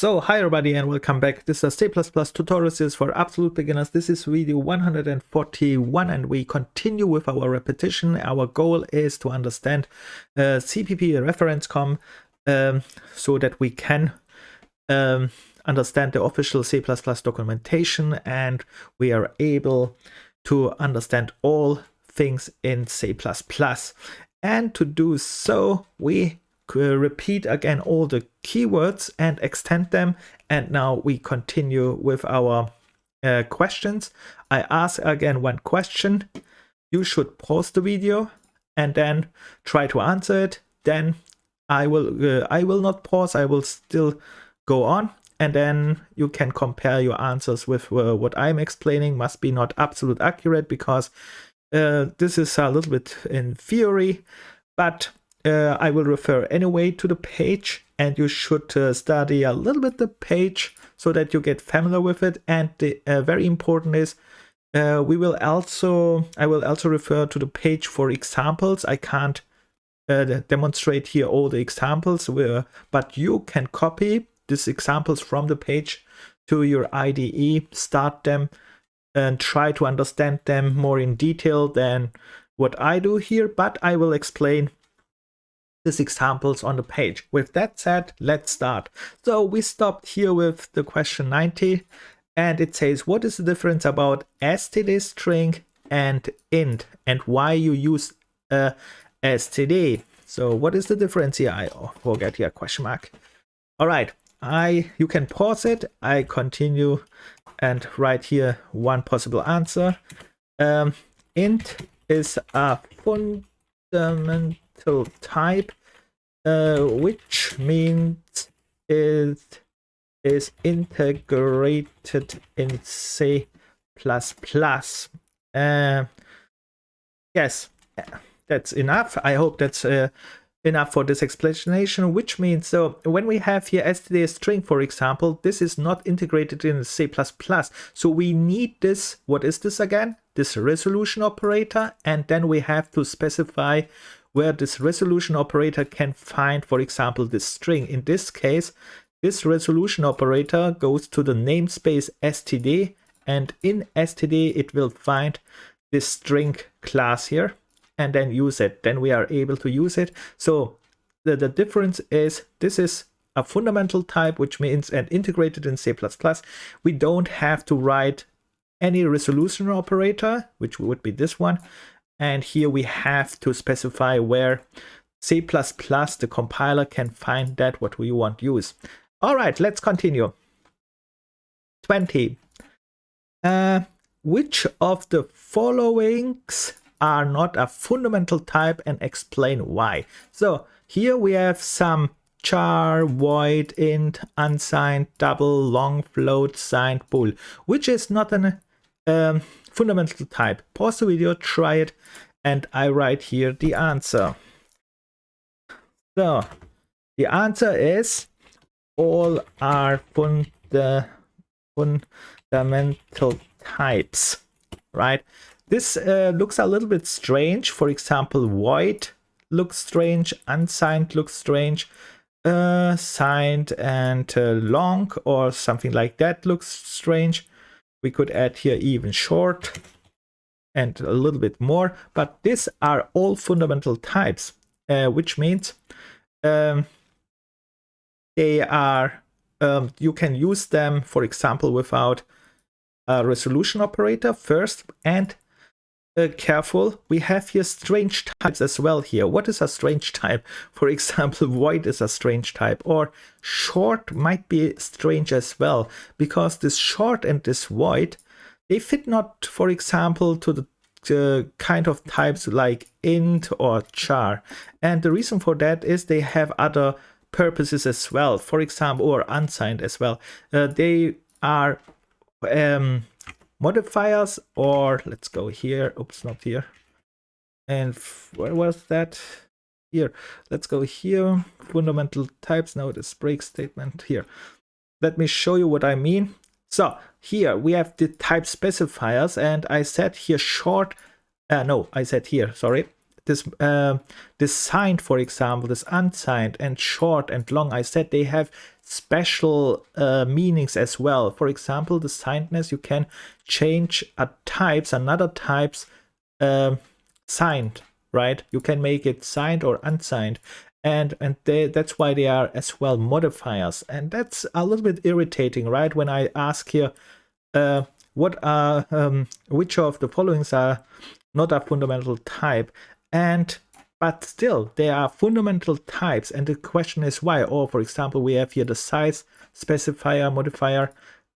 So hi everybody and welcome back. This is a C++ tutorial series for absolute beginners. This is video 141 and we continue with our repetition. Our goal is to understand CPP reference com so that we can understand the official C++ documentation and we are able to understand all things in C++. And to do so, we repeat again all the keywords and extend them, and now we continue with our questions. I ask again one question. You should pause the video and then try to answer it. Then I will not pause, I will still go on, and then you can compare your answers with what I'm explaining. Must be not absolute accurate because this is a little bit in theory, but I will refer anyway to the page, and you should study a little bit the page so that you get familiar with it. And the very important is I will also refer to the page for examples. I can't demonstrate here all the examples, but you can copy these examples from the page to your IDE, start them, and try to understand them more in detail than what I do here. But I will explain these examples on the page. With that said, let's start. So we stopped here with the question 90, and it says, what is the difference about std string and int, and why you use std? So what is the difference here? I forget here, question mark. All right, you can pause it. I continue and write here one possible answer. Int is a fundamental type, which means it is integrated in C++. Yes, that's enough. I hope that's enough for this explanation, which means, so when we have here std string, for example, this is not integrated in C++. So we need this, what is this again? This resolution operator, and then we have to specify where this resolution operator can find, for example, this string. In this case, this resolution operator goes to the namespace std, and in std it will find this string class here and then use it. Then we are able to use it. So the difference is this is a fundamental type, which means and integrated in C++. We don't have to write any resolution operator, which would be this one. And here we have to specify where C++, the compiler, can find that what we want to use. All right, let's continue. 20. Which of the followings are not a fundamental type, and explain why? So here we have some char, void, int, unsigned, double, long, float, signed, bool, which is not an fundamental type. Pause the video, try it, and I write here the answer. So the answer is all are fundamental types, right? This looks a little bit strange. For example, void looks strange, unsigned looks strange, signed and long or something like that looks strange. We could add here even short and a little bit more, but these are all fundamental types, which means they are, you can use them, for example, without a resolution operator first. And careful, we have here strange types as well here. What is a strange type? For example, void is a strange type, or short might be strange as well, because this short and this void, they fit not, for example, to the kind of types like int or char. And the reason for that is they have other purposes as well, for example, or unsigned as well. They are modifiers, or let's go here. Oops, not here. And where was that? Here. Let's go here. Fundamental types. Now this break statement here. Let me show you what I mean. So here we have the type specifiers, and I said here short. No, I said here, sorry. this signed, for example, this unsigned and short and long, I said they have special meanings as well. For example, the signedness, you can change another type's signed, right? You can make it signed or unsigned. And that's why they are as well modifiers. And that's a little bit irritating, right? When I ask here, which of the followings are not a fundamental type? But still, they are fundamental types. And the question is why? Or for example, we have here the size specifier modifier.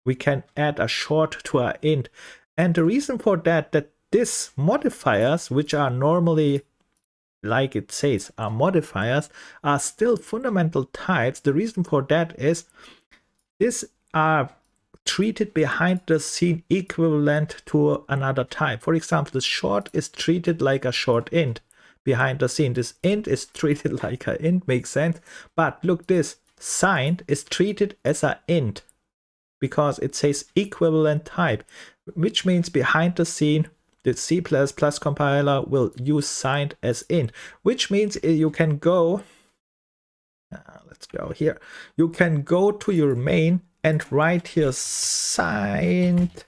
We can add a short to our int. And the reason for that these modifiers, which are normally, like it says, are modifiers, are still fundamental types. The reason for that is these are treated behind the scene equivalent to another type. For example, the short is treated like a short int behind the scene. This int is treated like an int, makes sense. But look, this signed is treated as an int because it says equivalent type, which means behind the scene the C++ compiler will use signed as int, which means you can go, let's go here, you can go to your main and write here signed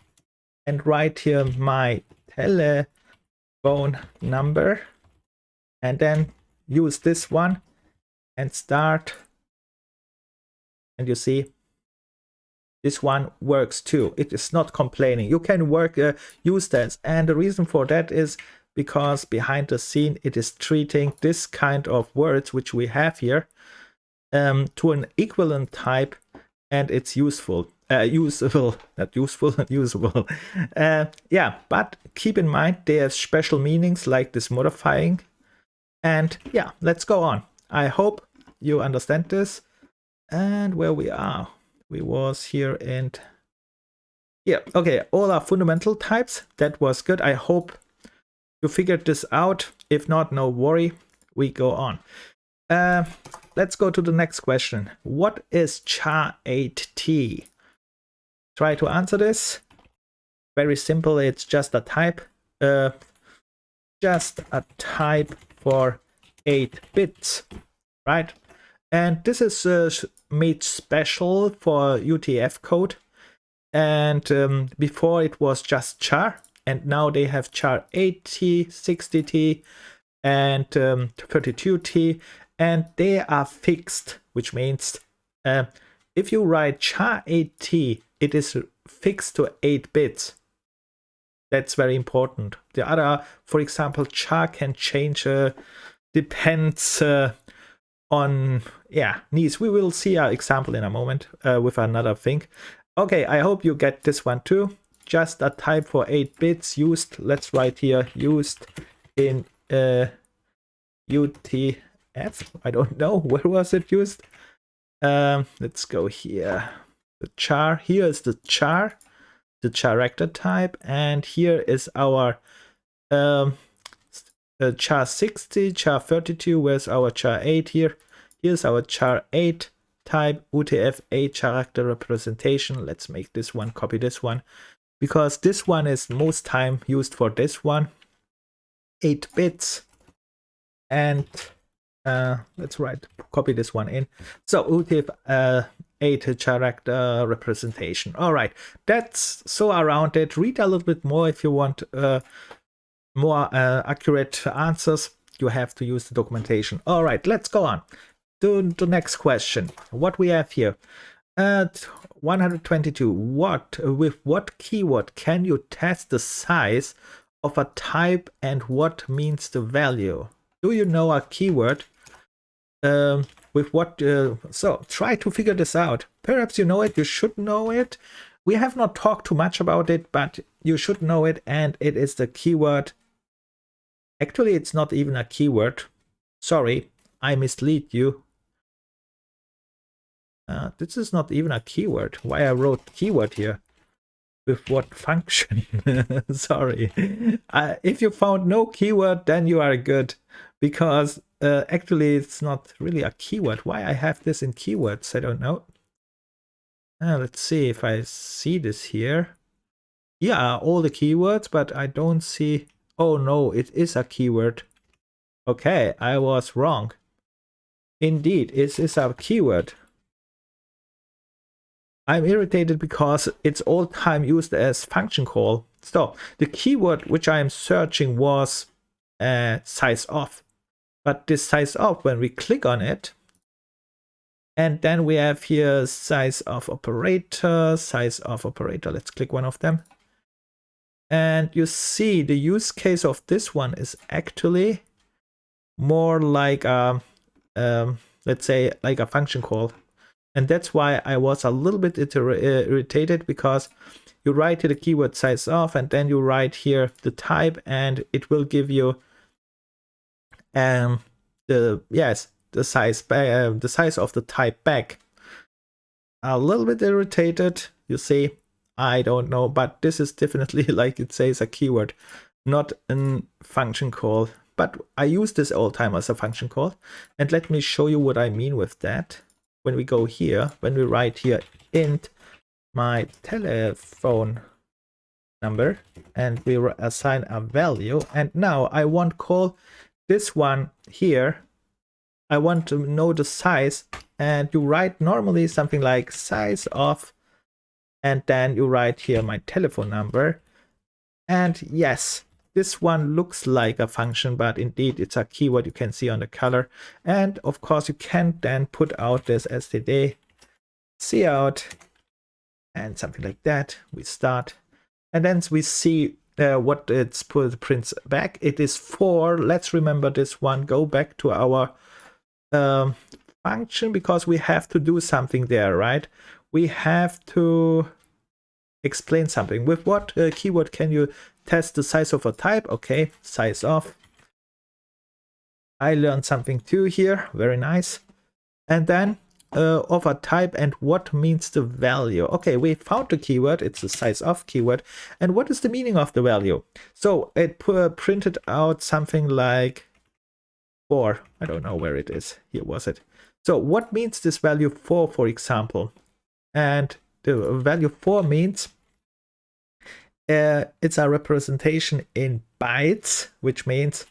and write here my telephone number and then use this one and start, and you see this one works too. It is not complaining. You can use that, and the reason for that is because behind the scene it is treating this kind of words which we have here to an equivalent type, and it's useful. Usable, not useful, usable. Yeah, but keep in mind they have special meanings like this modifying. And yeah, let's go on. I hope you understand this. And where we are. We was here and yeah, okay, all are fundamental types. That was good. I hope you figured this out. If not, no worry, we go on. Let's go to the next question. What is char8t? Try to answer this. Very simple, it's just a type. Just a type for 8 bits, right? And this is made special for UTF code. And before it was just char, and now they have char 8t, 60t, and 32t, and they are fixed, which means if you write char 8t, it is fixed to 8 bits. That's very important. The other, for example, char can change, depends on, yeah, needs. We will see an example in a moment with another thing. Okay, I hope you get this one too. Just a type for 8 bits used. Let's write here used in UTF. I don't know, where was it used? Let's go here. The char. Here is the char character type, and here is our char 60, char 32. Where's our char 8 here? Here's our char 8 type UTF-8 character representation. Let's make this one, copy this one, because this one is most time used for this one. 8 bits. And let's copy this one in. So UTF-8 character representation. All right, that's so around it. Read a little bit more if you want more accurate answers. You have to use the documentation. All right, let's go on to the next question. What we have here at 122. With what keyword can you test the size of a type and what means the value? Do you know a keyword? With what? So try to figure this out. Perhaps you know it. You should know it. We have not talked too much about it, but you should know it, and it is the keyword. Actually, it's not even a keyword. Sorry, I mislead you. This is not even a keyword. Why I wrote keyword here? With what function? Sorry. If you found no keyword, then you are good, because actually it's not really a keyword. Why I have this in keywords, I don't know. Let's see if I see this here. Yeah, all the keywords, but I don't see. Oh no, it is a keyword. Okay, I was wrong. Indeed, it is a keyword. I'm irritated because it's all time used as function call. So the keyword which I am searching was size of. But this size of, when we click on it, and then we have here size of operator, let's click one of them. And you see the use case of this one is actually more like a, let's say, like a function call. And that's why I was a little bit irritated, because you write here the keyword size of, and then you write here the type, and it will give you the size of the type back. A little bit irritated, you see. I don't know, but this is definitely, like it says, a keyword, not a function call. But I use this all time as a function call, and let me show you what I mean with that. When we go here, when we write here int my telephone number, and we assign a value, and now I want to call this one here. I want to know the size, and you write normally something like size of, and then you write here my telephone number. And yes, this one looks like a function, but indeed it's a keyword. You can see on the color. And of course you can then put out this std cout and something like that. We start, and then we see what it's prints back. It is 4. Let's remember this one. Go back to our function, because we have to do something there, right? We have to explain something. With what keyword can you test the size of a type? Okay, size of. I learned something too here. Very nice. And then of a type, and what means the value. Okay, we found the keyword. It's the size of keyword. And what is the meaning of the value? So it printed out something like 4. I don't know where it is. Here was it. So what means this value 4, for example? And the value 4 means it's a representation in bytes, which means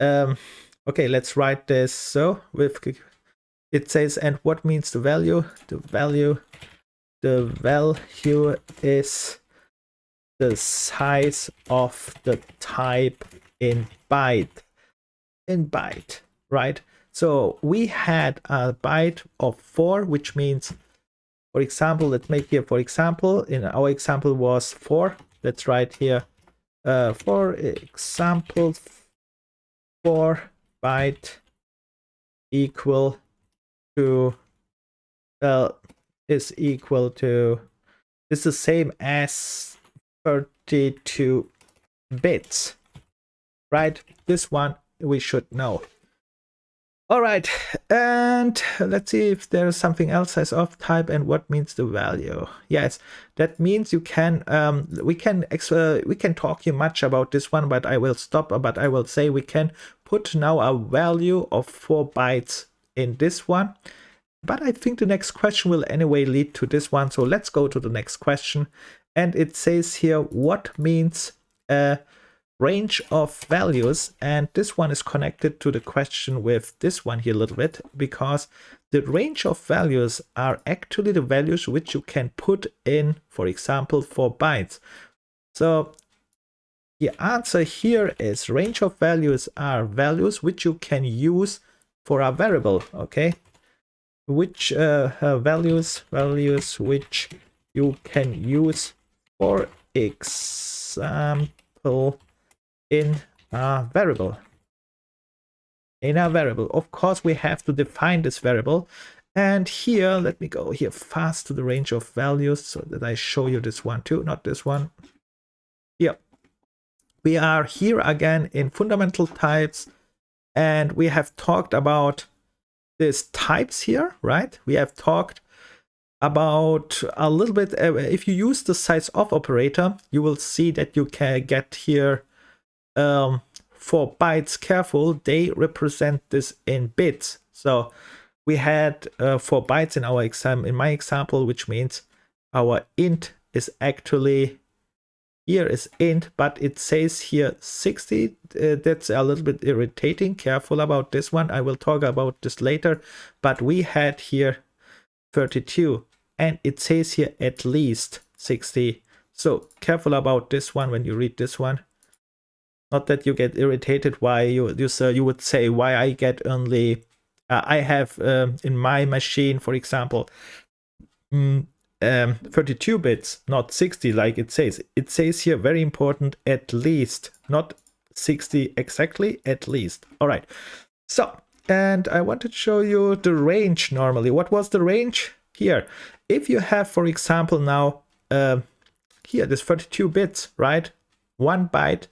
okay, let's write this. So with it says, and what means the value? The value is the size of the type in byte. Right? So we had a byte of 4, which means, for example, let's make here, for example, in our example was 4. Let's write here, for example, 4 byte equal to, is equal to, is the same as 32 bits, right? This one we should know. All right, and let's see if there's something else size of type and what means the value. Yes, that means you can we can talk here much about this one, but I will stop. But I will say we can put now a value of 4 bytes in this one. But I think the next question will anyway lead to this one. So let's go to the next question, and it says here what means range of values, and this one is connected to the question with this one here a little bit, because the range of values are actually the values which you can put in, for example, 4 bytes. So the answer here is range of values are values which you can use for a variable. Okay, which values which you can use, for example, in a variable. Of course, we have to define this variable. And here, let me go here fast to the range of values so that I show you this one too, not this one. Here. We are here again in fundamental types, and we have talked about these types here, right? We have talked about a little bit, if you use the size of operator, you will see that you can get here 4 bytes. Careful, they represent this in bits. So we had 4 bytes in our in my example, which means our int is actually here is int, but it says here 60. That's a little bit irritating. Careful about this one. I will talk about this later. But we had here 32, and it says here at least 60. So careful about this one when you read this one. Not that you get irritated why you would say why I get only I have in my machine, for example, 32 bits, not 60 like it says. It says here, very important, at least, not 60 exactly, at least. All right. So, and I want to show you the range normally. What was the range? Here, if you have, for example, now, here, this 32 bits, right? 1 byte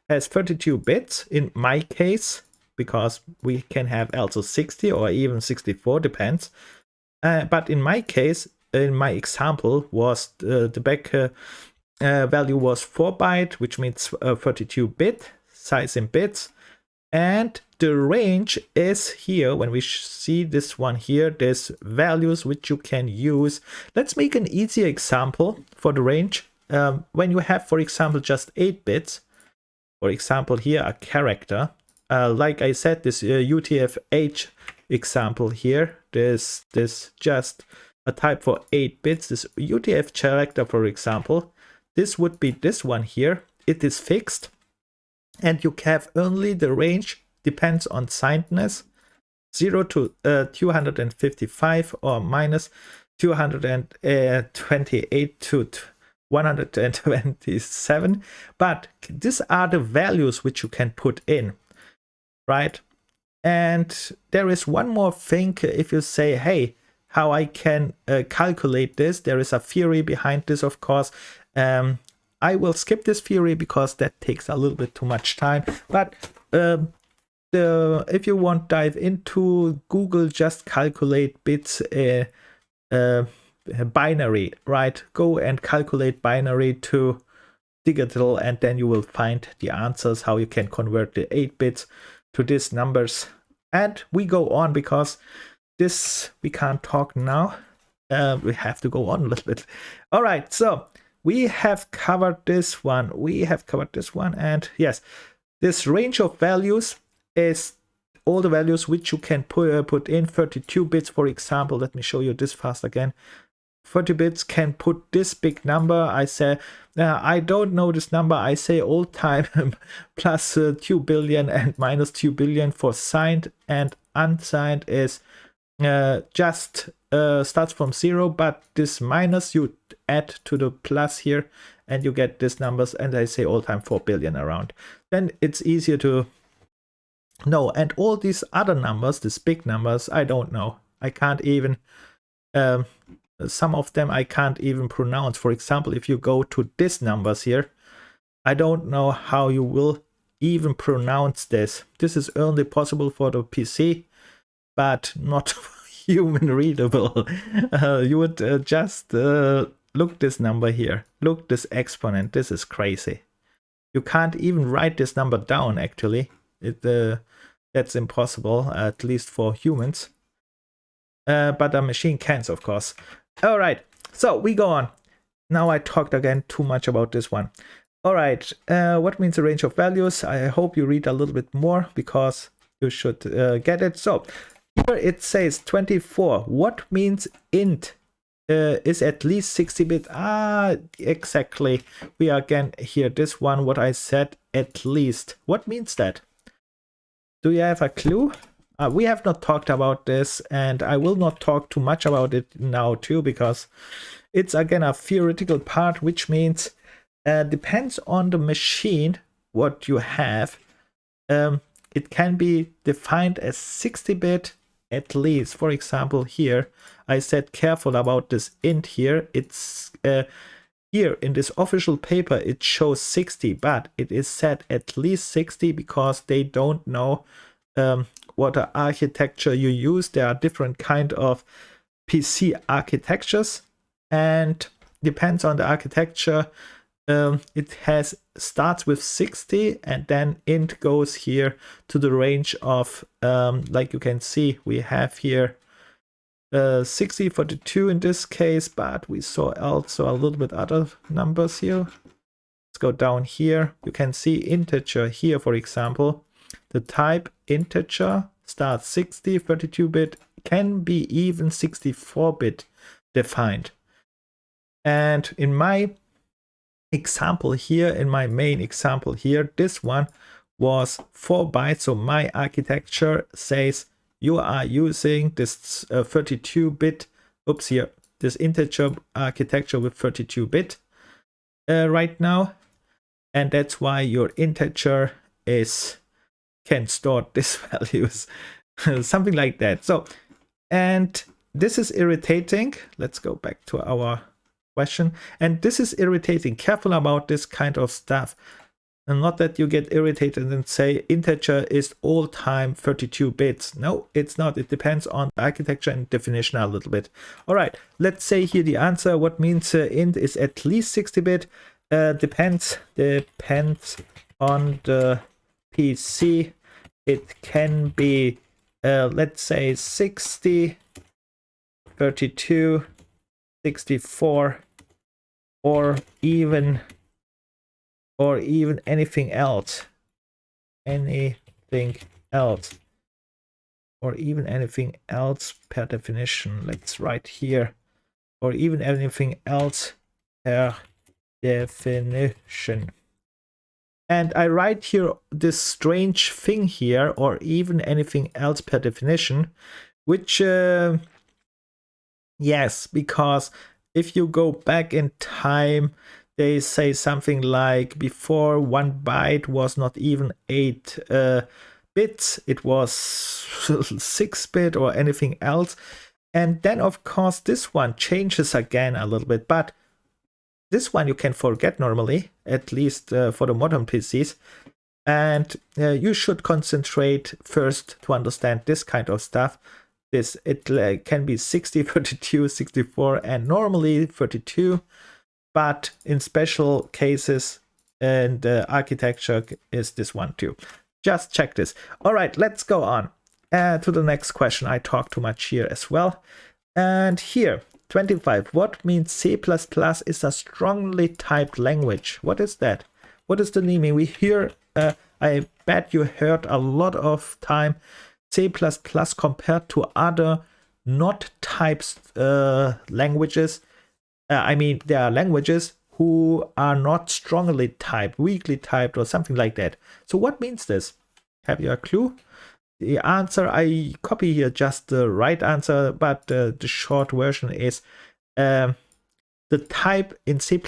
has 32 bits in my case, because we can have also 60 or even 64, depends. But in my case, in my example, was the back value was 4 byte, which means 32 bit size in bits. And the range is here. When we see this one here, there's values which you can use. Let's make an easier example for the range. When you have, for example, just 8 bits, for example, here a character, like I said, this UTF-8 example here, this just a type for 8 bits, this UTF character, for example, this would be this one here. It is fixed, and you have only the range, depends on signedness, 0 to 255 or minus 228 to 127. But these are the values which you can put in, right? And there is one more thing. If you say, hey, how I can calculate this, there is a theory behind this, of course. I will skip this theory because that takes a little bit too much time. But if you want to dive into Google, just calculate bits binary, right? Go and calculate binary to digital, and then you will find the answers how you can convert the 8 bits to these numbers. And we go on because this we can't talk now. We have to go on a little bit. All right, so we have covered this one. And yes, this range of values is all the values which you can put in. 32 bits, for example. Let me show you this fast again. 30 bits can put this big number. I say, I don't know this number. I say all time plus 2 billion and minus 2 billion for signed, and unsigned is just starts from 0, but this minus you add to the plus here and you get these numbers, and I say all time 4 billion around. Then it's easier to know. And all these other numbers, these big numbers, I don't know. I can't even some of them I can't even pronounce. For example, if you go to these numbers here, I don't know how you will even pronounce this. This is only possible for the PC, but not human readable. You would just look this number here. Look this exponent. This is crazy. You can't even write this number down, actually. That's impossible, at least for humans. But a machine can, of course. All right, so we go on. Now I talked again too much about this one. All right, what means a range of values? I hope you read a little bit more because you should get it. So here it says 24. What means int is at least 60-bit? Exactly. We again here, this one, what I said, at least. What means that? Do you have a clue? We have not talked about this, and I will not talk too much about it now too, because it's again a theoretical part, which means depends on the machine what you have. It can be defined as 60-bit at least. For example, here I said careful about this int here. It's here in this official paper it shows 60, but it is set at least 60 because they don't know what architecture you use. There are different kind of PC architectures, and depends on the architecture. It starts with 60, and then int goes here to the range of like you can see we have here 60, 42 in this case, but we saw also a little bit other numbers here. Let's go down here. You can see integer here, for example. The type integer starts 60, 32-bit, can be even 64-bit defined. And in my example here, in my main example here, this one was 4 bytes. So my architecture says you are using this 32-bit, oops, here, this integer architecture with 32-bit right now. And that's why your integer can store these values, something like that. So, and this is irritating. Let's go back to our question. And this is irritating. Careful about this kind of stuff. And not that you get irritated and say integer is all time 32 bits. No, it's not. It depends on the architecture and definition a little bit. All right, let's say here the answer. What means int is at least 60-bit? Depends on the PC. It can be, let's say 60, 32, 64, or even anything else, or even anything else per definition. Let's write here, or even anything else per definition. And I write here this strange thing here, or even anything else per definition, which yes, because if you go back in time, they say something like before 1 byte was not even 8 bits, it was 6-bit or anything else. And then of course this one changes again a little bit, but this one you can forget normally, at least for the modern PCs. And you should concentrate first to understand this kind of stuff. It can be 60, 32, 64, and normally 32. But in special cases, and the architecture is this one too. Just check this. All right, let's go on to the next question. I talk too much here as well. And here, 25. What means C++ is a strongly typed language? What is that? What is the meaning? We hear, I bet you heard a lot of time C++ compared to other not typed languages. I mean, there are languages who are not strongly typed, weakly typed, or something like that. So what means this? Have you a clue? The answer, I copy here just the right answer, but the short version is the type in C++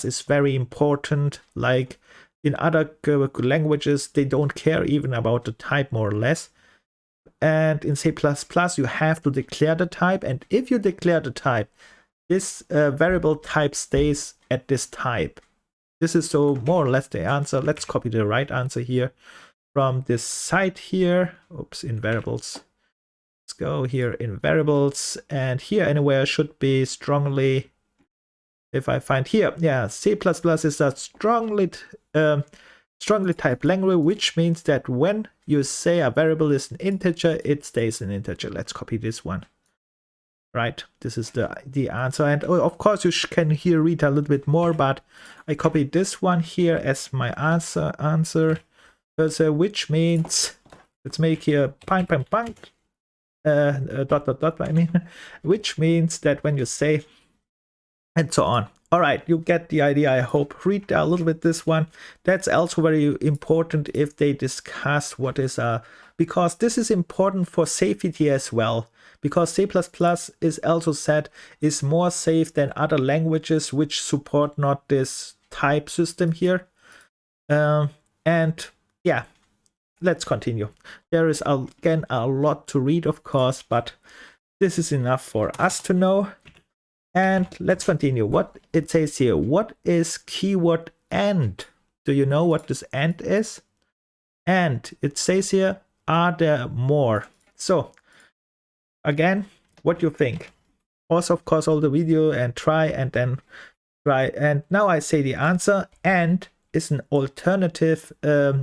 is very important. Like in other languages, they don't care even about the type, more or less. And in C++, you have to declare the type. And if you declare the type, this variable type stays at this type. This is so more or less the answer. Let's copy the right answer here from this site here. Oops, in variables. Let's go here in variables, and here anywhere should be strongly. If I find here, yeah, C++ is a strongly typed language, which means that when you say a variable is an integer, it stays an integer. Let's copy this one. Right, this is the answer. And of course you can here read a little bit more, but I copied this one here as my answer. Which means, let's make here dot I mean, which means that when you say, and so on. All right, you get the idea, I hope. Read a little bit this one. That's also very important if they discuss what is because this is important for safety as well. Because C++ is also said is more safe than other languages which support not this type system here. And yeah, let's continue. There is again a lot to read, of course, but this is enough for us to know. And let's continue. What it says here, what is keyword AND? Do you know what this AND is? And it says here, are there more? So again, what you think? Pause, of course, all the video and try, and then try. And now I say the answer. AND is an alternative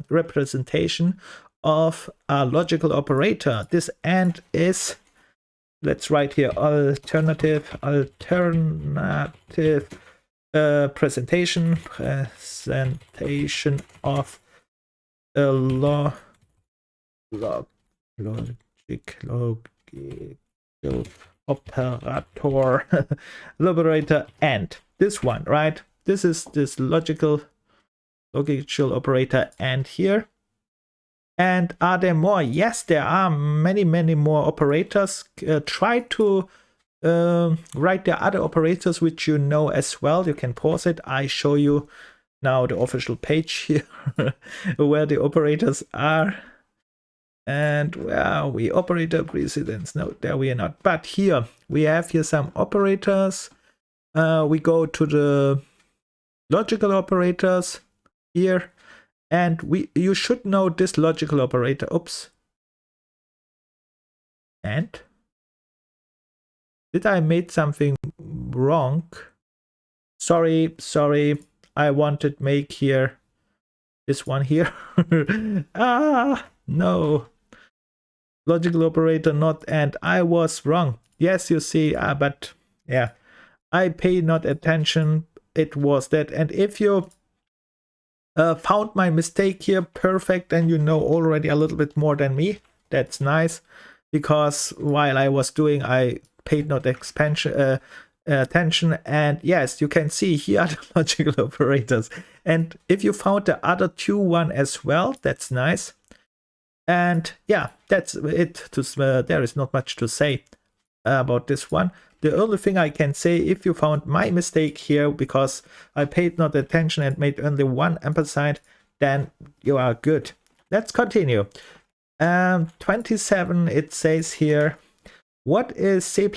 representation of a logical operator. This AND is, let's write here, alternative presentation of a logical operator and this one, right? This is this logical operator and here. And are there more? Yes, there are many more operators. Try to write the other operators which you know as well. You can pause it. I show you now the official page here where the operators are. And where are we? Operator precedence. No, there we are not. But here we have here some operators. We go to the logical operators here. And you should know this logical operator. Oops. And did I made something wrong? Sorry. I wanted make here this one here. No. Logical operator not and. I was wrong. Yes, you see, but yeah. I paid not attention. It was that. And if you found my mistake here, perfect, and you know already a little bit more than me. That's nice, because while I was doing, I paid not attention. And yes, you can see here are the logical operators. And if you found the other two one as well, that's nice. And yeah, that's it. There is not much to say about this one. The only thing I can say, if you found my mistake here because I paid not attention and made only one ampersand, then you are good. Let's continue. 27, it says here, what is C++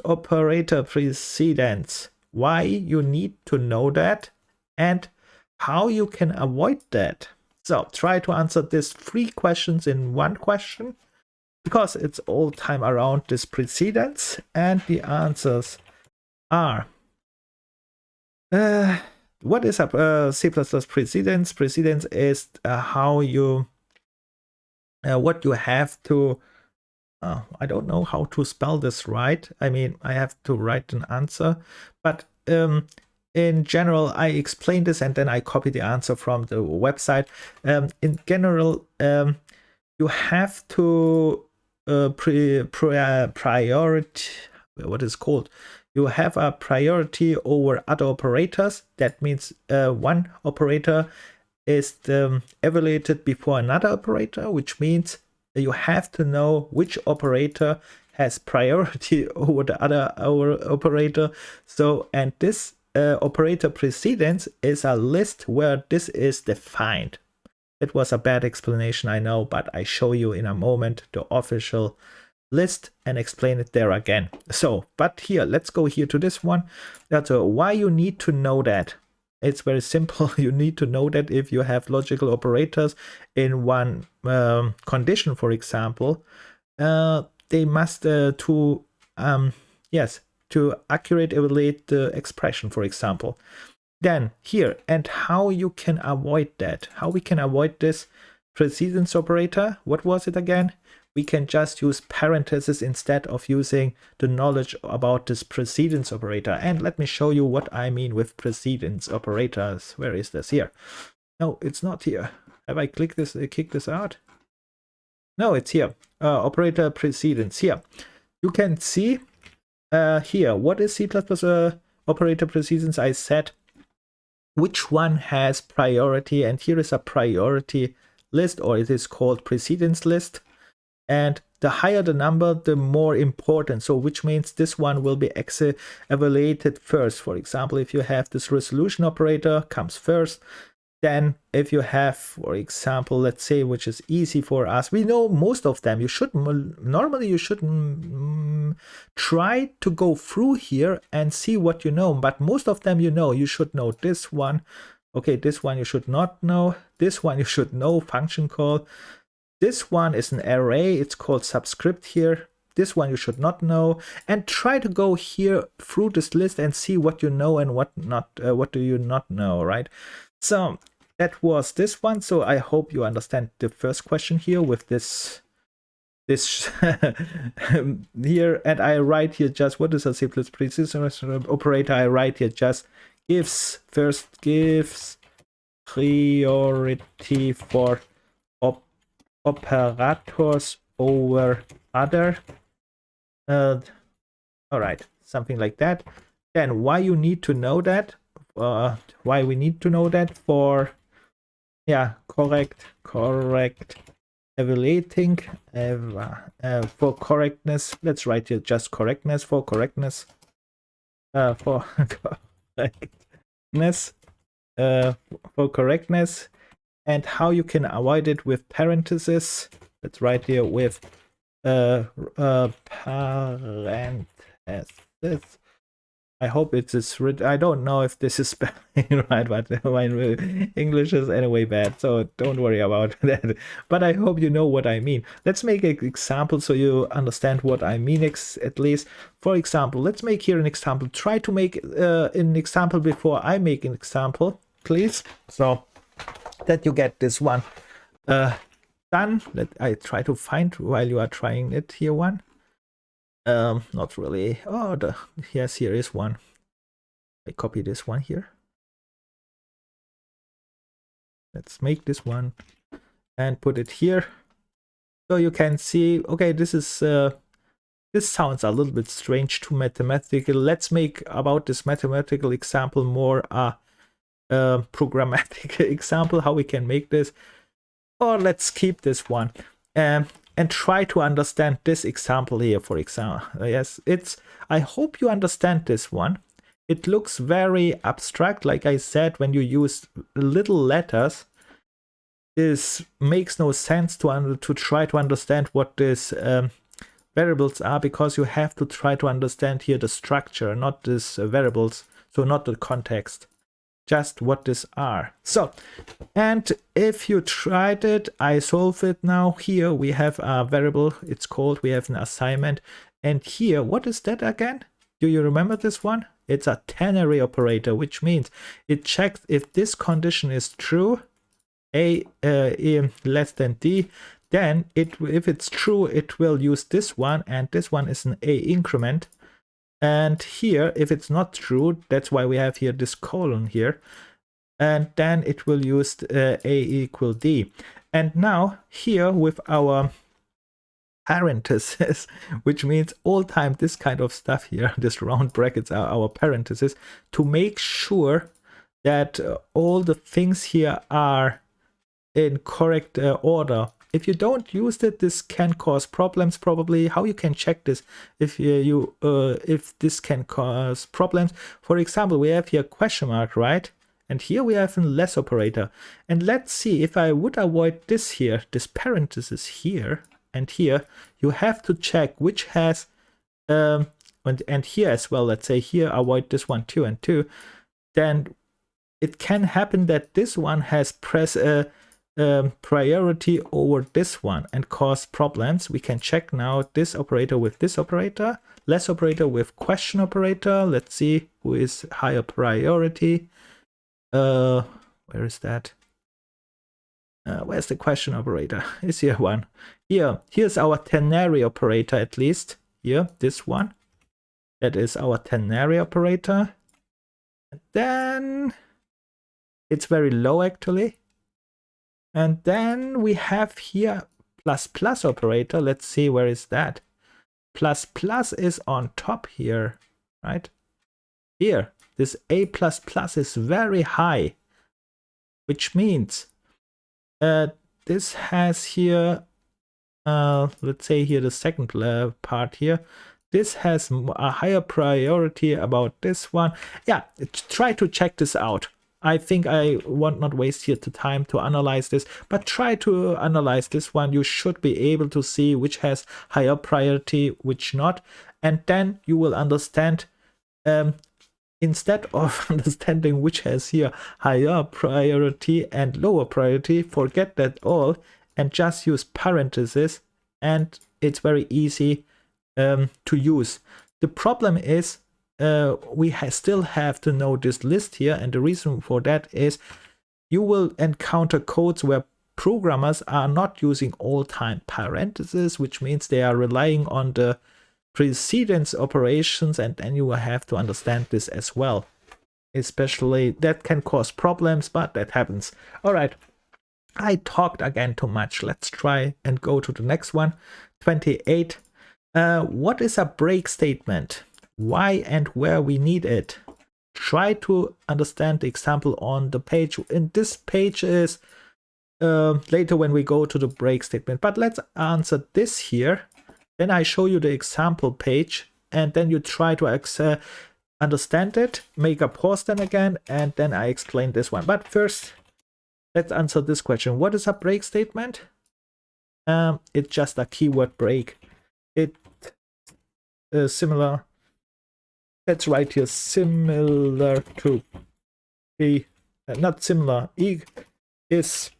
operator precedence? Why you need to know that and how you can avoid that. So try to answer these 3 questions in one question, because it's all time around this precedence, and the answers are what is a C++ precedence? Precedence is how you what you have to I don't know how to spell this right. I mean, I have to write an answer, but in general, I explain this and then I copy the answer from the website. In general, you have to priority, what is called? You have a priority over other operators. That means one operator is evaluated before another operator, which means you have to know which operator has priority over the other operator. So, and this operator precedence is a list where this is defined. It was a bad explanation, I know, but I show you in a moment the official list and explain it there again. So, but here, let's go here to this one. That's why you need to know that. It's very simple. You need to know that if you have logical operators in one condition, for example, they must to accurate evaluate the expression, for example. Then here, and how you can avoid that. How we can avoid this precedence operator. What was it again? We can just use parentheses instead of using the knowledge about this precedence operator. And let me show you what I mean with precedence operators. Where is this? Here. No, it's not here. Have I clicked this, kicked this out? No, it's here. Operator precedence here. You can see here, what is C++ operator precedence? I said which one has priority, and here is a priority list, or it is called precedence list. And the higher the number, the more important. So which means this one will be evaluated first. For example, if you have this resolution operator comes first, then if you have, for example, let's say, which is easy for us, we know most of them. You should normally you should try to go through here and see what you know. But most of them, you know, you should know this one. Okay, this one you should not know. This one you should know, function call. This one is an array, it's called subscript here. This one you should not know. And try to go here through this list and see what you know and what not. What do you not know, right? So that was this one. So I hope you understand the first question here with this here. And I write here just what is a C++ precedence operator. I write here just gives priority for operators over other. All right, something like that. Then why you need to know that? Why we need to know that for, yeah, correct evaluating for correctness. Let's write here just correctness for correctness. For correctness. For correctness, and how you can avoid it with parentheses. Let's write here with parentheses. I hope it is written. I don't know if this is spelling right, but my English is anyway bad, so don't worry about that. But I hope you know what I mean. Let's make an example so you understand what I mean at least. For example, let's make here an example. Try to make an example before I make an example, please, so that you get this one done. Let I try to find while you are trying it here one. Not really. Oh, yes, here is one. I copy this one here. Let's make this one and put it here, so you can see. Okay, this is this sounds a little bit strange to mathematical. Let's make about this mathematical example more a programmatic example how we can make this. Or let's keep this one. And try to understand this example here, for example. Yes, I hope you understand this one. It looks very abstract. Like I said, when you use little letters, this makes no sense to try to understand what these variables are, because you have to try to understand here the structure, not these variables, so not the context. Just what these are. So, and if you tried it, I solve it now. Here we have a variable, it's called, we have an assignment. And here, what is that again? Do you remember this one? It's a ternary operator, which means it checks if this condition is true, A less than D, then if it's true, it will use this one, and this one is an A increment. And here, if it's not true, that's why we have here this colon here. And then it will use A equal D. And now here with our parentheses, which means all time this kind of stuff here, this round brackets are our parentheses, to make sure that all the things here are in correct order. If you don't use it, this can cause problems probably. How you can check this if if this can cause problems. For example, we have here question mark, right? And here we have a less operator. And let's see if I would avoid this here, this parenthesis here and here, you have to check which has and here as well. Let's say here avoid this one 2 and 2. Then it can happen that this one has priority over this one and cause problems. We can check now this operator with this operator, less operator with question operator. Let's see who is higher priority. Where is that? Where's the question operator? Is here one. Here's our ternary operator, at least. Here, this one. That is our ternary operator. And then it's very low actually. And then we have here plus plus operator. Let's see, where is that? Plus plus is on top here, right? Here, this A plus plus is very high, which means this has here, let's say here the second part here. This has a higher priority about this one. Yeah, try to check this out. I think I want not waste here the time to analyze this, but try to analyze this one. You should be able to see which has higher priority, which not. And then you will understand, instead of understanding which has here higher priority and lower priority, forget that all and just use parentheses, and it's very easy to use. The problem is, we still have to know this list here, and the reason for that is you will encounter codes where programmers are not using all-time parentheses, which means they are relying on the precedence operations, and then you will have to understand this as well. especially that can cause problems, but that happens. All right, I talked again too much. Let's try and go to the next one. 28. What is a break statement? Why and where we need it? Try to understand the example on the page. And this page is later when we go to the break statement. But let's answer this here. Then I show you the example page, and then you try to understand it, make a pause then again, and then I explain this one. But first, let's answer this question. What is a break statement? It's just a keyword break. It is similar. Let's write here similar to a, not similar. E is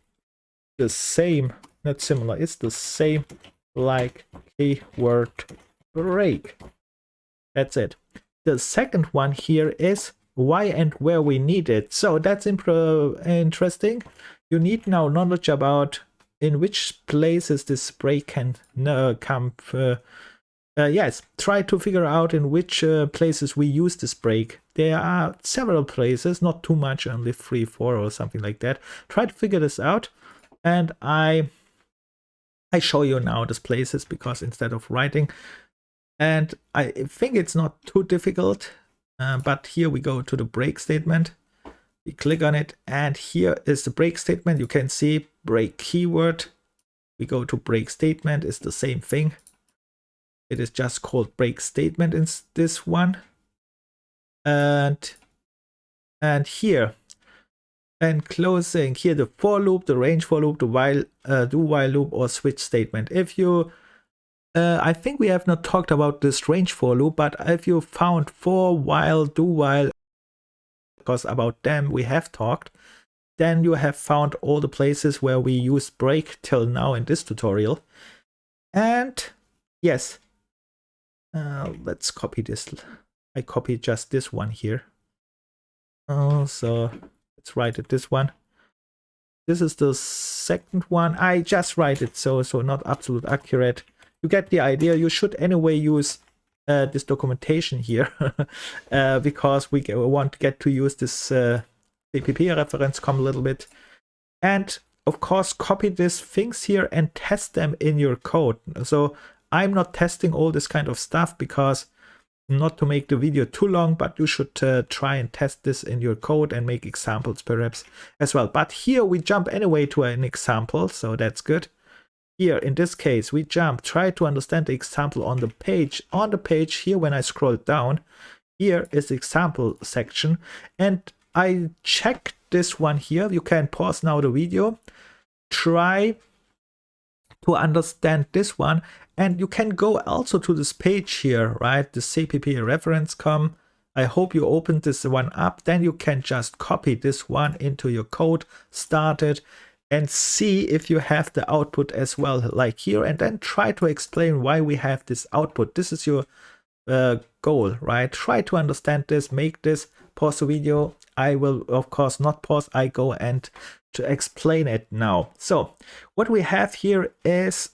the same, not similar. It's the same like keyword break. That's it. The second one here is why and where we need it. So that's interesting. You need now knowledge about in which places this break can come. Yes, try to figure out in which places we use this break. There are several places, not too much, only 3, 4 or something like that. Try to figure this out, and I show you now these places because instead of writing, and I think it's not too difficult, but here we go to the break statement. We click on it, and here is the break statement. You can see break keyword. We go to break statement, it's the same thing. It is just called break statement in this one. And here, and closing here, the for loop, the range for loop, the while, do while loop, or switch statement. If you, I think we have not talked about this range for loop, but if you found for, while, do while, because about them we have talked, then you have found all the places where we use break till now in this tutorial. And yes, let's copy this. I copied just this one here. So let's write it this one. This is the second one. I just write it so not absolute accurate. You get the idea. You should anyway use this documentation here because we want to get to use this CPP reference com a little bit. And of course, copy these things here and test them in your code. So I'm not testing all this kind of stuff because not to make the video too long, but you should try and test this in your code and make examples perhaps as well. But here we jump anyway to an example, so that's good. Here in this case we try to understand the example on the page. On the page here, when I scroll down, here is the example section, and I check this one here. You can pause now the video, try to understand this one, and you can go also to this page here, right? The CPP reference com. I hope you opened this one up. Then you can just copy this one into your code, start it, and see if you have the output as well, like here, and then try to explain why we have this output. This is your goal, right? Try to understand this, make this, pause the video. I will, of course, not pause. I go and to explain it now. So what we have here is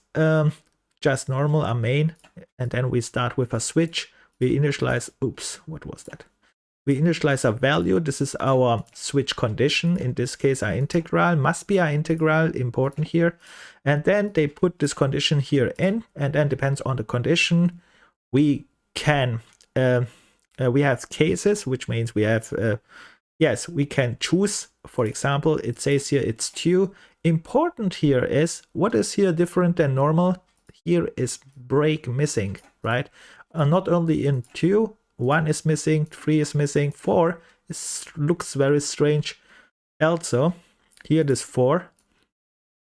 just normal, a main, and then we start with a switch. We initialize, oops, what was that? We initialize a value. This is our switch condition. In this case, our integral must be our integral, important here. And then they put this condition here in, and then depends on the condition. We can, we have cases, which means we have, yes, we can choose. For example, it says here it's true. Important here is, what is here different than normal? Here is break missing, right? Not only in 2, 1 is missing, 3 is missing, 4 looks very strange. Also, here this 4,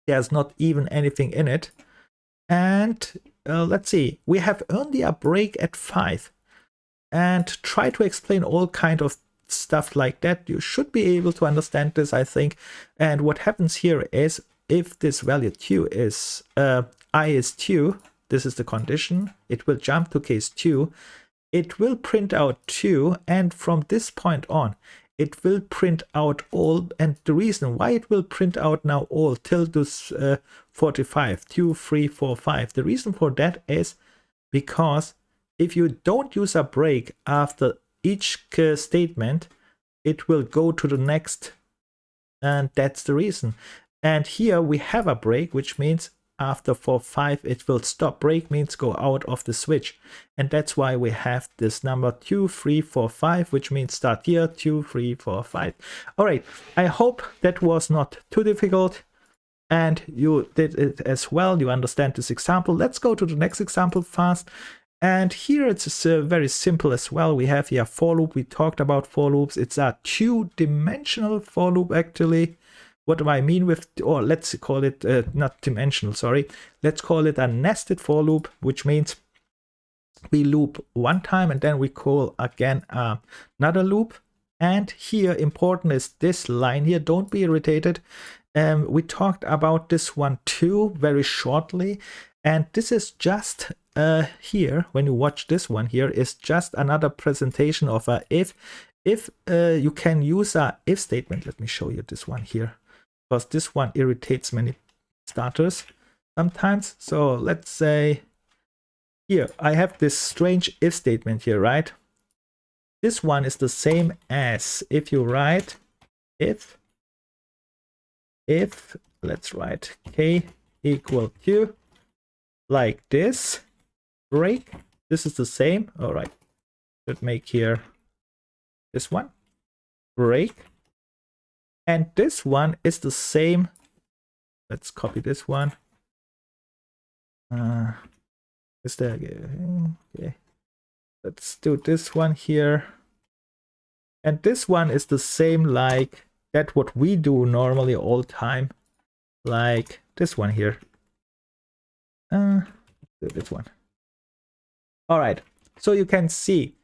there's not even anything in it. And let's see, we have only a break at 5. And try to explain all kind of stuff like that. You should be able to understand this, I think. And what happens here is, if this value 2 is I is 2, this is the condition, it will jump to case 2, it will print out 2, and from this point on it will print out all. And the reason why it will print out now all till this 45, 2, 3, 4, 5, the reason for that is because if you don't use a break after each statement, it will go to the next, and that's the reason. And here we have a break, which means after 4, 5, it will stop. Break means go out of the switch. And that's why we have this number 2, 3, 4, 5, which means start here, 2, 3, 4, 5. All right, I hope that was not too difficult and you did it as well. You understand this example. Let's go to the next example fast. And here it's very simple as well. We have here a for loop. We talked about for loops. It's a two-dimensional for loop actually. What do I mean with, or let's call it not dimensional, sorry. Let's call it a nested for loop, which means we loop one time and then we call again another loop. And here important is this line here. Don't be irritated. We talked about this one too very shortly. And this is just here, when you watch this one here, is just another presentation of a if you can use a if statement. Let me show you this one here, because this one irritates many starters sometimes. So let's say here I have this strange if statement here, right? This one is the same as if you write if let's write k equal to like this, break. This is the same. All right, should make here this one, break. And this one is the same. Let's copy this one. Is there? Okay. Let's do this one here. And this one is the same like that what we do normally all time. Like this one here. Do this one. All right. So you can see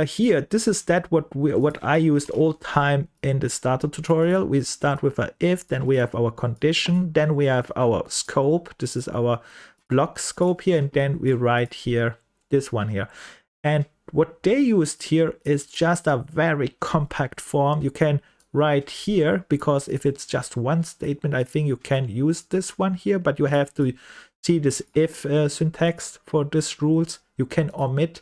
here, this is that what I used all time in the starter tutorial. We start with a if, then we have our condition, then we have our scope. This is our block scope here, and then we write here this one here. And what they used here is just a very compact form. You can write here, because if it's just one statement, I think you can use this one here, but you have to see this if syntax for this rules. You can omit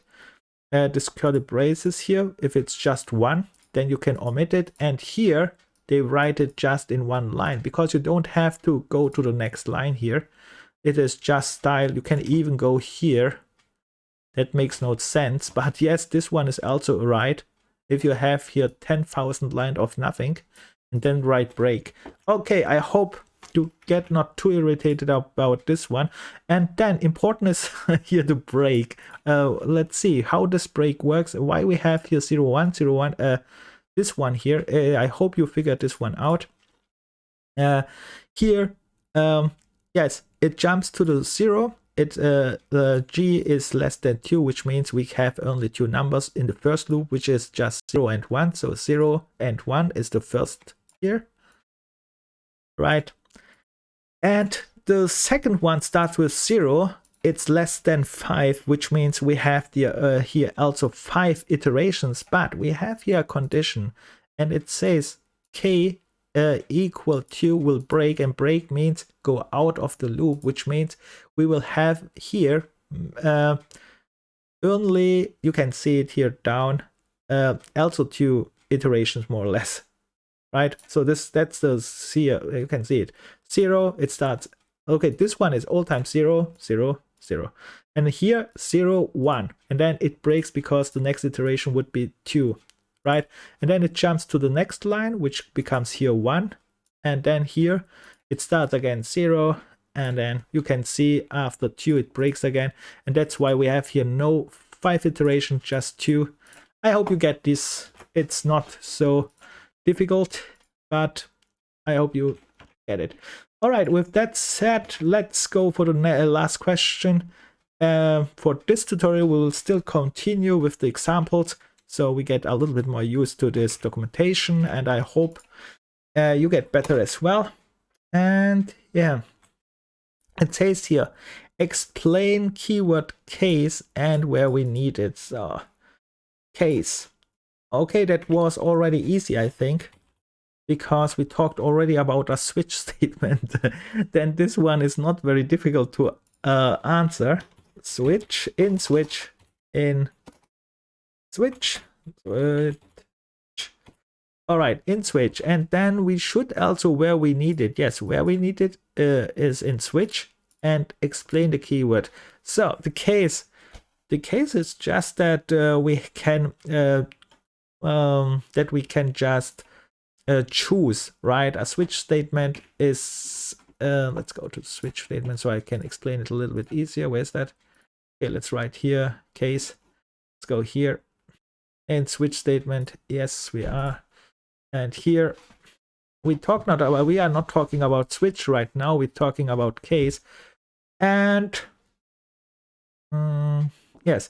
this curly braces here. If it's just one, then you can omit it. And here they write it just in one line, because you don't have to go to the next line here. It is just style. You can even go here. That makes no sense. But yes, this one is also right. If you have here 10,000 lines of nothing and then write break. Okay, I hope you get not too irritated about this one. And then important is here the break. Let's see how this break works. Why we have here 0, 1, 0, 1. This one here. I hope you figured this one out. Here, yes, it jumps to the 0. The g is less than 2, which means we have only two numbers in the first loop, which is just 0 and 1. So 0 and 1 is the first here, right? And the second one starts with 0. It's less than 5, which means we have the here also 5 iterations. But we have here a condition, and it says k equal to will break, and break means go out of the loop, which means we will have here only, you can see it here down, also 2 iterations more or less, right? So that's the here, you can see it 0, it starts, okay, this one is all time 0, 0, 0, and here 0, 1, and then it breaks because the next iteration would be 2. Right, and then it jumps to the next line, which becomes here 1, and then here it starts again 0, and then you can see after 2 it breaks again, and that's why we have here no 5 iterations, just 2. I hope you get this. It's not so difficult, but I hope you get it. All right, with that said, let's go for the last question. For this tutorial, we will still continue with the examples, so we get a little bit more used to this documentation, and I hope you get better as well. And yeah, it says here, explain keyword case and where we need it. So case. Okay, that was already easy, I think, because we talked already about a switch statement. Then this one is not very difficult to answer. Switch, in switch, in switch, switch. All right, in switch. And then we should also where we need it. Yes, where we need it is in switch, and explain the keyword. So the case is just that we can just choose, right? A switch statement is let's go to switch statement so I can explain it a little bit easier. Where's that? Okay, let's write here case. Let's go here and switch statement. Yes, we are. And here we are not talking about switch right now. We're talking about case. And yes.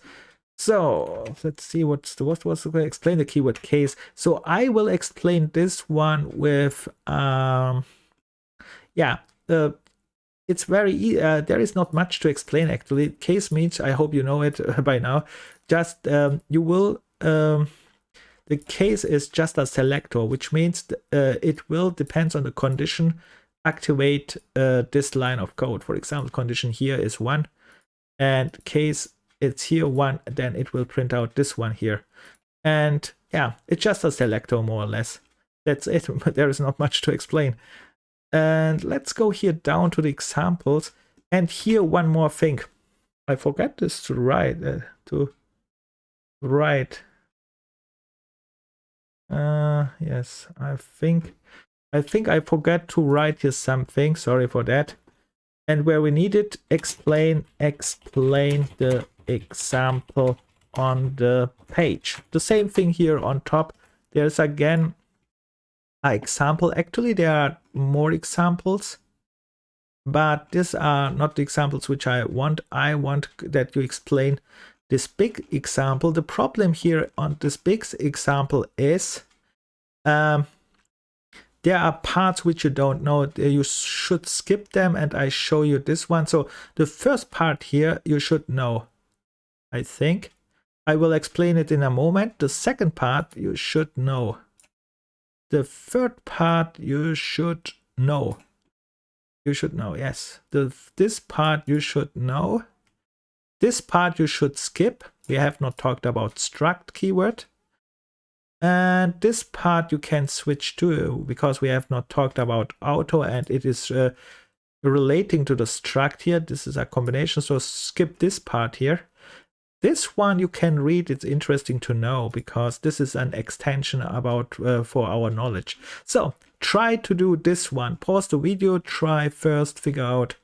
So let's see what was going to explain the keyword case. So I will explain this one with it's very there is not much to explain actually. Case means, I hope you know it by now, just you will the case is just a selector, which means it will, depends on the condition, activate this line of code. For example, condition here is 1, and case it's here 1, then it will print out this one here. And yeah, it's just a selector more or less. That's it. There is not much to explain. And let's go here down to the examples. And here one more thing. I forgot this to write. Yes, I think I forgot to write here something. Sorry for that. And where we need it, explain the example on the page. The same thing here on top. There's again an example. Actually, there are more examples, but these are not the examples which I want. I want that you explain this big example. The problem here on this big example is there are parts which you don't know. You should skip them, and I show you this one. So the first part here you should know, I think. I will explain it in a moment. The second part you should know. The third part you should know. You should know, yes. This part you should know. This part you should skip. We have not talked about struct keyword. And this part you can switch to, because we have not talked about auto, and it is relating to the struct here. This is a combination, so skip this part here. This one you can read. It's interesting to know because this is an extension about for our knowledge. So try to do this one. Pause the video. Try first, figure out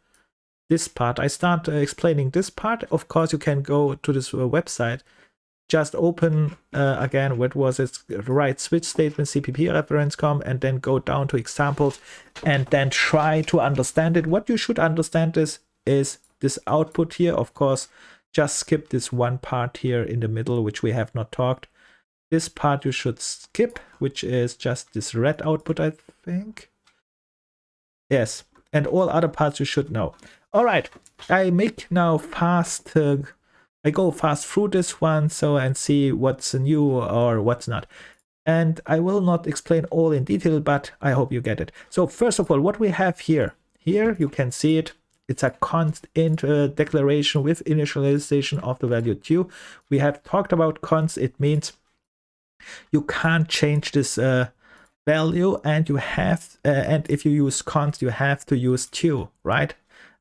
this part. I start explaining this part. Of course, you can go to this website. Just open again, what was it? Write switch statement CPP reference.com, and then go down to examples and then try to understand it. What you should understand is this output here. Of course, just skip this one part here in the middle, which we have not talked. This part you should skip, which is just this red output, I think. Yes, and all other parts you should know. All right, I make now fast. I go fast through this one and see what's new or what's not. And I will not explain all in detail, but I hope you get it. So first of all, what we have here. Here you can see it. It's a const int declaration with initialization of the value 2. We have talked about const. It means you can't change this value, and you have and if you use const, you have to use 2, right?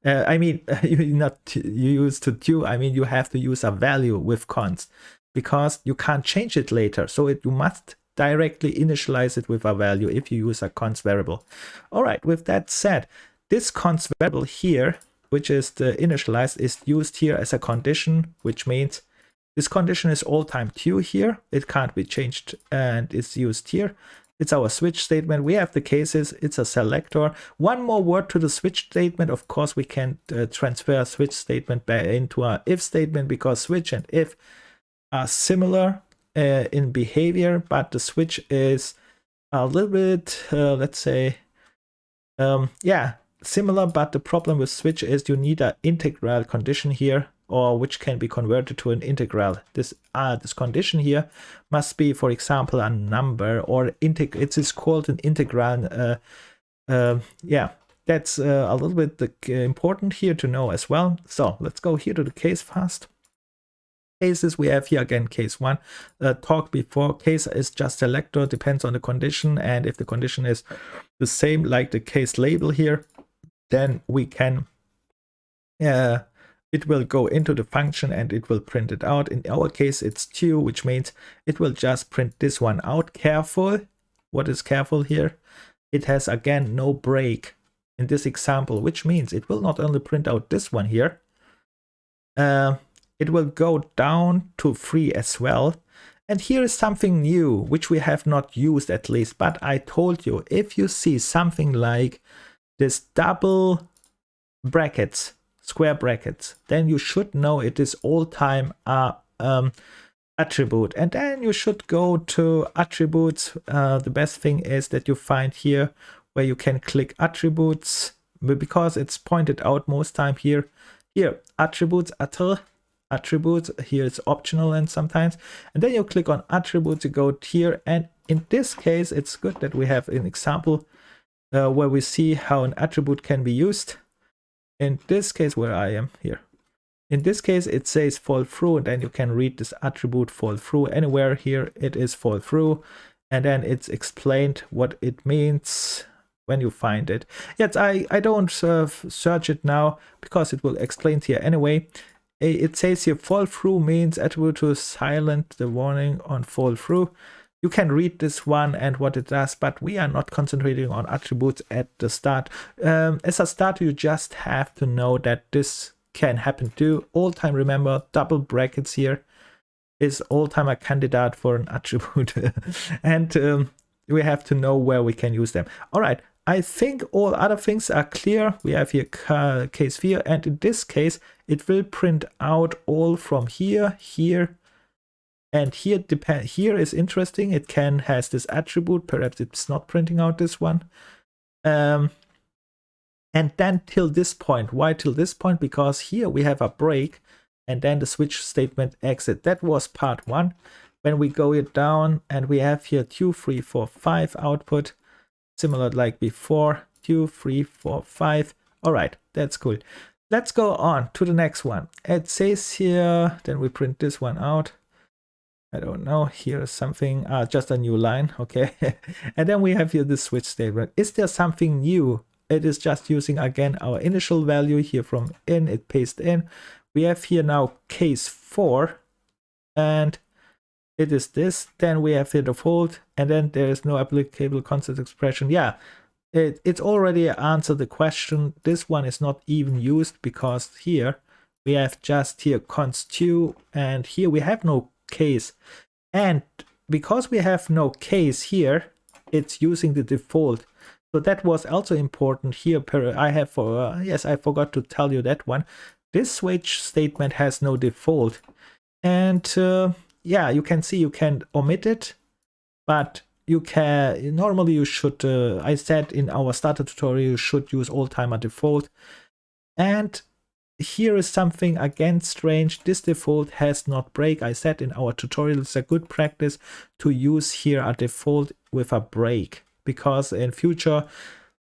I mean, you use to 2. I mean, you have to use a value with const because you can't change it later. So you must directly initialize it with a value if you use a const variable. All right. With that said, this const variable here, which is the initialized, is used here as a condition, which means this condition is all time 2 here. It can't be changed, and it's used here. It's our switch statement. We have the cases. It's a selector. One more word to the switch statement. Of course, we can transfer a switch statement back into an if statement because switch and if are similar in behavior, but the switch is a little bit, let's say, similar. But the problem with switch is you need an integral condition here, or which can be converted to an integral. This condition here must be, for example, a number, or it is called an integral. That's a little bit important here to know as well. So let's go here to the case fast. Cases we have here again, case 1. Talked before, case is just selector, depends on the condition, and if the condition is the same like the case label here, then we can it will go into the function and it will print it out. In our case it's true, which means it will just print this one out. Careful, what is careful here? It has again no break in this example, which means it will not only print out this one here, it will go down to 3 as well. And here is something new which we have not used at least, but I told you, if you see something like this double brackets, square brackets, then you should know it is all time attribute, and then you should go to attributes. The best thing is that you find here where you can click attributes, because it's pointed out most time here attributes, attributes, here it's optional and sometimes, and then you click on attributes, you go here, and in this case it's good that we have an example where we see how an attribute can be used. In this case, where I am here, in this case it says fall through, and then you can read this attribute fall through anywhere here, it is fall through, and then it's explained what it means when you find it. Yes, I don't search it now because it will explain here anyway. It says here fall through means attribute to silent the warning on fall through. You can read this one and what it does, but we are not concentrating on attributes at the start. As a starter, you just have to know that this can happen too. All time, remember, double brackets here is all time a candidate for an attribute. And we have to know where we can use them. All right, I think all other things are clear. We have here case 4, and in this case, it will print out all from here, here, and here. Here is interesting. It has this attribute. Perhaps it's not printing out this one. And then till this point. Why till this point? Because here we have a break, and then the switch statement exit. That was part 1. When we go it down, and we have here 2, 3, 4, 5 output, similar like before. 2, 3, 4, 5. All right, that's cool. Let's go on to the next one. It says here. Then we print this one out. I don't know, here is something, just a new line, okay. And then we have here the switch statement. Is there something new? It is just using again our initial value here from in, it pastes in. We have here now case 4, and it is this. Then we have here default, and then there is no applicable constant expression. Yeah, it's already answered the question. This one is not even used because here we have just here const 2, and here we have no case, and because we have no case here, it's using the default. So that was also important here. I have yes, I forgot to tell you that one. This switch statement has no default, and yeah, you can see you can omit it, but you can normally you should. I said in our starter tutorial you should use all timer default, and here is something again strange. This default has not break. I said in our tutorial it's a good practice to use here a default with a break, because in future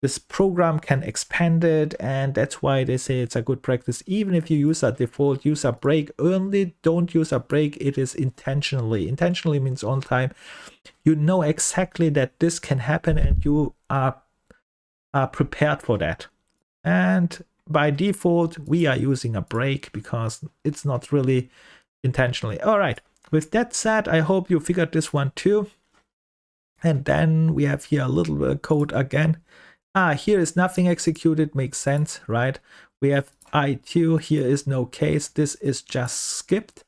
this program can expand it, and that's why they say it's a good practice. Even if you use a default, use a break only. Don't use a break. It is intentionally. Intentionally means on time. You know exactly that this can happen, and you are prepared for that. And by default, we are using a break because it's not really intentionally. All right. With that said, I hope you figured this one too. And then we have here a little code again. Here is nothing executed. Makes sense, right? We have I2. Here is no case. This is just skipped.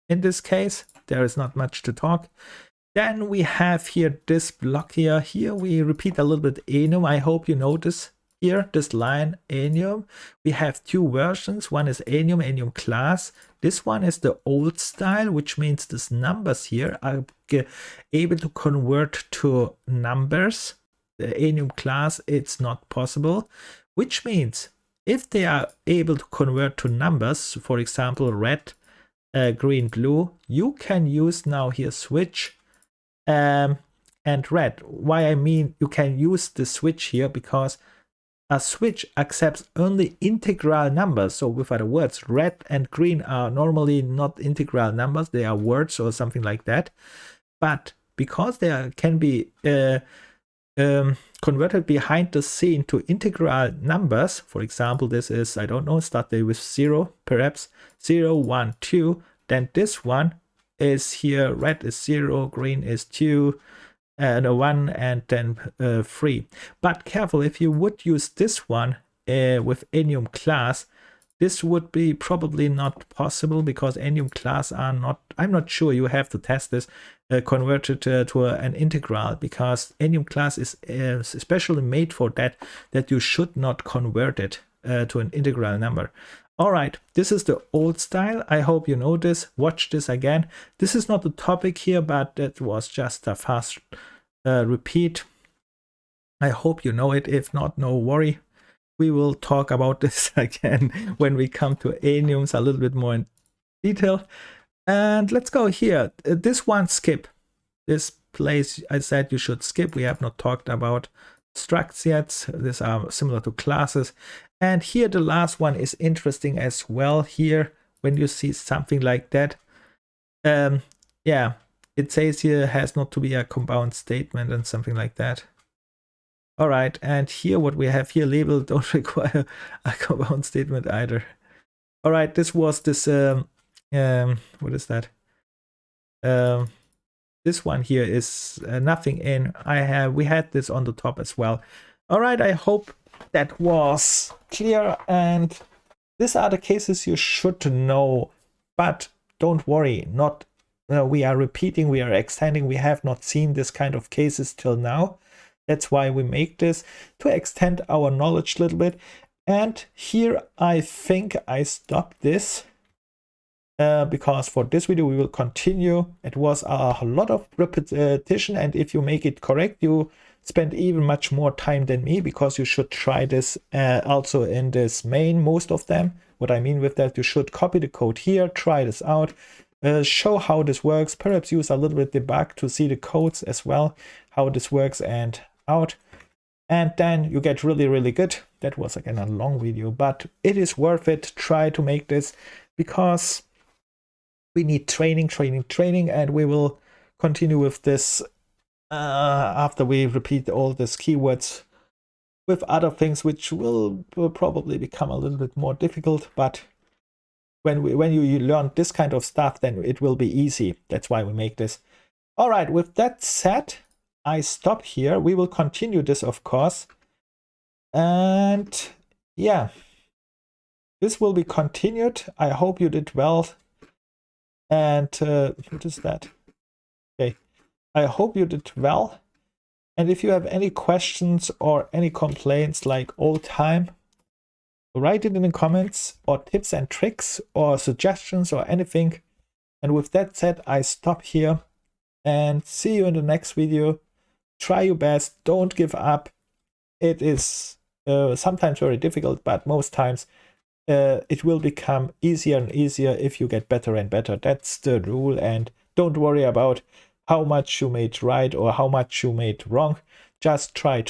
In this case, there is not much to talk. Then we have here this block here. Here we repeat a little bit enum. I hope you notice here, this line enum. We have 2 versions. One is enum class. This one is the old style, which means these numbers here are able to convert to numbers. The enum class, it's not possible, which means if they are able to convert to numbers, for example, red, green, blue, you can use now here switch and red. Why I mean you can use the switch here, because a switch accepts only integral numbers. So with other words, red and green are normally not integral numbers, they are words or something like that. But because they can be converted behind the scene to integral numbers, for example, this is, I don't know, start with 0, perhaps 0, 1, 2, then this one is here, red is 0, green is 2, and a 1, and then 3. But careful, if you would use this one with enum class, this would be probably not possible because enum class are not, I'm not sure, you have to test this, converted to an integral, because enum class is especially made for that you should not convert it to an integral number. All right, this is the old style. I hope you know this. Watch this again. This is not the topic here, but that was just a fast repeat. I hope you know it. If not, no worry. We will talk about this again when we come to enums a little bit more in detail. And let's go here. This one, skip. This place I said you should skip. We have not talked about structs yet. These are similar to classes. And here the last one is interesting as well. Here, when you see something like that, yeah, it says here has not to be a compound statement and something like that. All right, and here what we have here labeled don't require a compound statement either. All right, this was this, what is that? This one here is nothing in. We had this on the top as well. All right, I hope that was clear, and these are the cases you should know, but don't worry, not we are repeating, we are extending, we have not seen this kind of cases till now. That's why we make this, to extend our knowledge a little bit. And here I think I stop this because for this video we will continue. It was a lot of repetition, and if you make it correct, you spend even much more time than me, because you should try this also in this main, most of them. What I mean with that, you should copy the code here, try this out, show how this works, perhaps use a little bit debug to see the codes as well, how this works and out, and then you get really, really good. That was again a long video, but it is worth it. Try to make this, because we need training, and we will continue with this after we repeat all these keywords with other things, which will probably become a little bit more difficult. But when you learn this kind of stuff, then it will be easy. That's why we make this. All right, with that said, I stop here. We will continue this, of course. And yeah, this will be continued. I hope you did well. And what is that? Okay, I hope you did well. And if you have any questions or any complaints like all time, write it in the comments, or tips and tricks or suggestions or anything. And with that said, I stop here and see you in the next video. Try your best, don't give up. It is sometimes very difficult, but most times it will become easier and easier if you get better and better. That's the rule, and don't worry about how much you made right or how much you made wrong. Just try.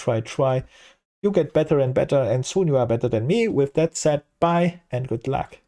You get better and better, and soon you are better than me. With that said, bye and good luck.